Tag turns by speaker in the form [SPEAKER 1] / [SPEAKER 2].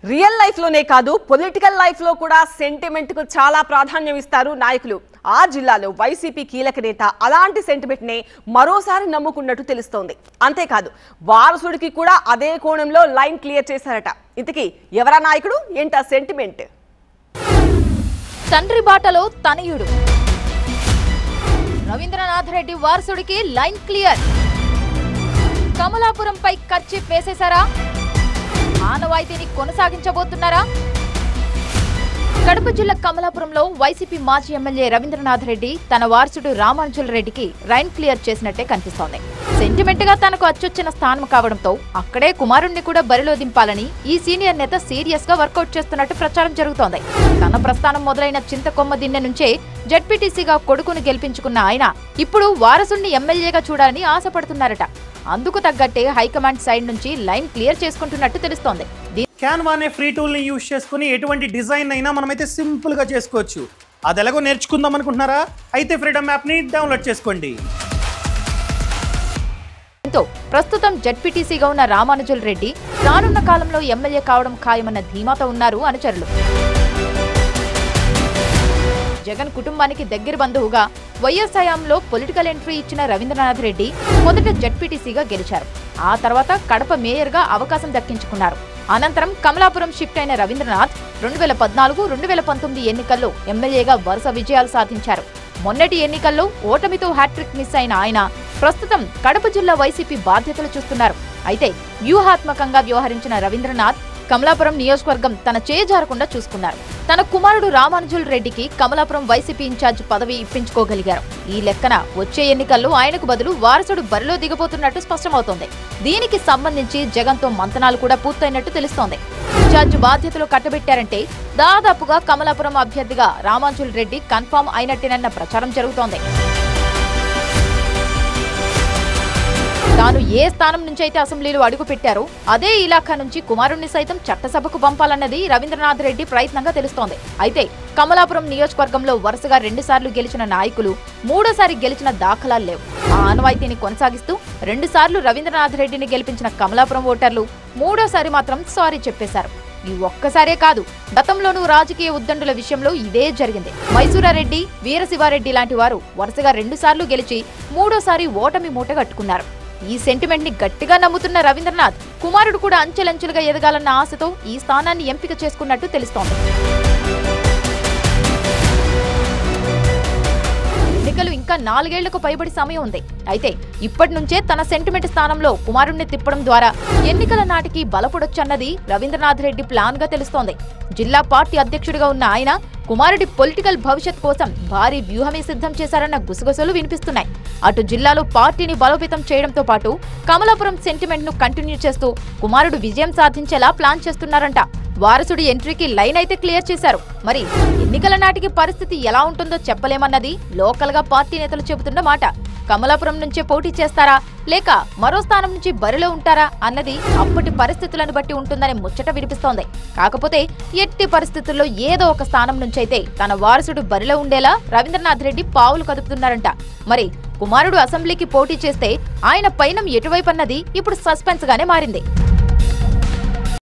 [SPEAKER 1] Real life లోనే కాదు political life లో కూడా సెంటిమెంట్ కు చాలా ప్రాధాన్యం ఇస్తారు నాయకులు. ఆ జిల్లాలో వైసీపీ కీలక నేత అలాంటి సెంటిమెంట్ నే మరోసారి నమ్ముకున్నట్టు తెలుస్తోంది. అంతేకాదు వారసుడికి కూడా అదే కోణంలో లైన్ క్లియర్ చేశారట. ఇంతకీ ఎవరా నాయకుడు, ఏంటా సెంటిమెంట్?
[SPEAKER 2] తండ్రి బాటలో తనయుడు రవీంద్రనాథ్ రెడ్డి వారసుడికి లైన్ క్లియర్. కమలాపురంపై కర్చీఫ్ వేసేశారా? ఆనవాయితీని కొనసాగించబోతున్నారా? కడప జిల్లా కమలాపురంలో వైసీపీ మాజీ ఎమ్మెల్యే రవీంద్రనాథ్ రెడ్డి తన వారసుడు రామానుజుల్ రెడ్డికి లైన్ క్లియర్ చేసినట్టే కనిపిస్తోంది. సెంటిమెంట్ గా తనకు అచ్చొచ్చిన స్థానం కావడంతో అక్కడే కుమారుణ్ణి కూడా బరిలో దింపాలని ఈ సీనియర్ నేత సీరియస్ గా వర్కౌట్ చేస్తున్నట్టు ప్రచారం జరుగుతోంది. తన ప్రస్థానం మొదలైన చింతకొమ్మ దిన్నె నుంచే జెడ్పీటీసీగా కొడుకును గెలిపించుకున్న ఆయన ఇప్పుడు వారసుడిని ఎమ్మెల్యేగా చూడాలని ఆశపడుతున్నారట. అందుకు తగ్గట్టే హైకమాండ్ సైడ్ నుంచి లైన్ క్లియర్ చేసుకుంటున్నట్టు తెలుస్తోంది.
[SPEAKER 3] క్యాన్వా అనే ఫ్రీ టూల్ని యూజ్ చేసుకుని ఎటువంటి డిజైన్ అయినా మనమైతే సింపుల్గా చేసుకోవచ్చు. అది ఎలాగో నేర్చుకుందాం అనుకుంటున్నారా? అయితే ఫ్రీడమ్ యాప్ని డౌన్లోడ్ చేసుకోండి.
[SPEAKER 2] ప్రస్తుతం జెడ్పీటీసీగా ఉన్న రామానుజుల్ రెడ్డి రానున్న కాలంలో ఎమ్మెల్యే కావడం ఖాయమన్న ధీమాతో ఉన్నారు అనుచరులు. జగన్ కుటుంబానికి దగ్గర బంధువుగా వైఎస్ హయాంలో పొలిటికల్ ఎంట్రీ ఇచ్చిన రవీంద్రనాథ్ రెడ్డి మొదట జెడ్పీటీసీగా గెలిచారు. ఆ తర్వాత కడప మేయర్గా అవకాశం దక్కించుకున్నారు. అనంతరం కమలాపురం షిఫ్ట్ అయిన రవీంద్రనాథ్ 2014, 2019 ఎన్నికల్లో ఎమ్మెల్యేగా వరుస విజయాలు సాధించారు. మొన్నటి ఎన్నికల్లో ఓటమితో హ్యాట్రిక్ మిస్ అయిన ఆయన ప్రస్తుతం కడప జిల్లా వైసీపీ బాధ్యతలు చూస్తున్నారు. అయితే వ్యూహాత్మకంగా వ్యవహరించిన రవీంద్రనాథ్ కమలాపురం నియోజకవర్గం తన చేజారకుండా చూసుకున్నారు. తన కుమారుడు రామానుజుల్ రెడ్డికి కమలాపురం వైసీపీ ఇన్ఛార్జ్ పదవి ఇప్పించుకోగలిగారు. ఈ లెక్కన వచ్చే ఎన్నికల్లో ఆయనకు బదులు వారసుడు బరిలో దిగబోతున్నట్టు స్పష్టమవుతోంది. దీనికి సంబంధించి జగన్తో మంతనాలు కూడా పూర్తయినట్టు తెలుస్తోంది. ఇన్ఛార్జ్ బాధ్యతలు కట్టబెట్టారంటే దాదాపుగా కమలాపురం అభ్యర్థిగా రామానుజుల్ రెడ్డి కన్ఫామ్ అయినట్టేనన్న ప్రచారం జరుగుతోంది. తాను ఏ స్థానం నుంచి అయితే అసెంబ్లీలో అడుగుపెట్టారో అదే ఇలాఖా నుంచి కుమారుణ్ణి సైతం చట్టసభకు పంపాలన్నది రవీంద్రనాథ్ రెడ్డి ప్రయత్నంగా తెలుస్తోంది. అయితే కమలాపురం నియోజకవర్గంలో వరుసగా 2 సార్లు గెలిచిన నాయకులు మూడోసారి గెలిచిన దాఖలాలు లేవు. ఆ ఆనవాయితీని కొనసాగిస్తూ 2 సార్లు రవీంద్రనాథ్ రెడ్డిని గెలిపించిన కమలాపురం ఓటర్లు మూడోసారి మాత్రం సారీ చెప్పేశారు. ఈ ఒక్కసారే కాదు, గతంలోనూ రాజకీయ ఉద్దండుల విషయంలో ఇదే జరిగింది. మైసూరారెడ్డి, వీరశివారెడ్డి లాంటి వారు వరుసగా 2 సార్లు గెలిచి మూడోసారి ఓటమి మూట కట్టుకున్నారు. ఈ సెంటిమెంట్ ని గట్టిగా నమ్ముతున్న రవీంద్రనాథ్ కుమారుడు కూడా అంచెలంచెలుగా ఎదగాలన్న ఆశతో ఈ స్థానాన్ని ఎంపిక చేసుకున్నట్టు తెలుస్తోంది. ఎన్నికలు ఇంకా 4 ఏళ్లకు పైబడి సమయం ఉంది. అయితే ఇప్పటి నుంచే తన సెంటిమెంట్ స్థానంలో కుమారుణ్ణి తిప్పడం ద్వారా ఎన్నికల నాటికి బలపడొచ్చన్నది రవీంద్రనాథ్ రెడ్డి ప్లాన్ గా తెలుస్తోంది. జిల్లా పార్టీ అధ్యక్షుడిగా ఉన్న ఆయన కుమారుడి పొలిటికల్ భవిష్యత్ కోసం భారీ వ్యూహమే సిద్ధం చేశారన్న గుసగుసలు వినిపిస్తున్నాయి. అటు జిల్లాలో పార్టీని బలోపేతం చేయడంతో పాటు కమలాపురం సెంటిమెంట్ ను కంటిన్యూ చేస్తూ కుమారుడు విజయం సాధించేలా ప్లాన్ చేస్తున్నారంట. వారసుడి ఎంట్రీకి లైన్ అయితే క్లియర్ చేశారు. మరి ఎన్నికల నాటికి పరిస్థితి ఎలా ఉంటుందో చెప్పలేమన్నది లోకల్ గా పార్టీ నేతలు చెబుతున్న మాట. కమలాపురం నుంచే పోటీ చేస్తారా లేక మరో స్థానం నుంచి బరిలో ఉంటారా అన్నది అప్పటి పరిస్థితులను బట్టి ఉంటుందనే ముచ్చట వినిపిస్తోంది. కాకపోతే ఎట్టి పరిస్థితుల్లో ఏదో ఒక స్థానం నుంచైతే తన వారసుడు బరిలో ఉండేలా రవీంద్రనాథ్ రెడ్డి పావులు కదుపుతున్నారంట. మరి కుమారుడు అసెంబ్లీకి పోటీ చేస్తే ఆయన పైనం ఎటువైపు అన్నది ఇప్పుడు సస్పెన్స్ గానే మారింది.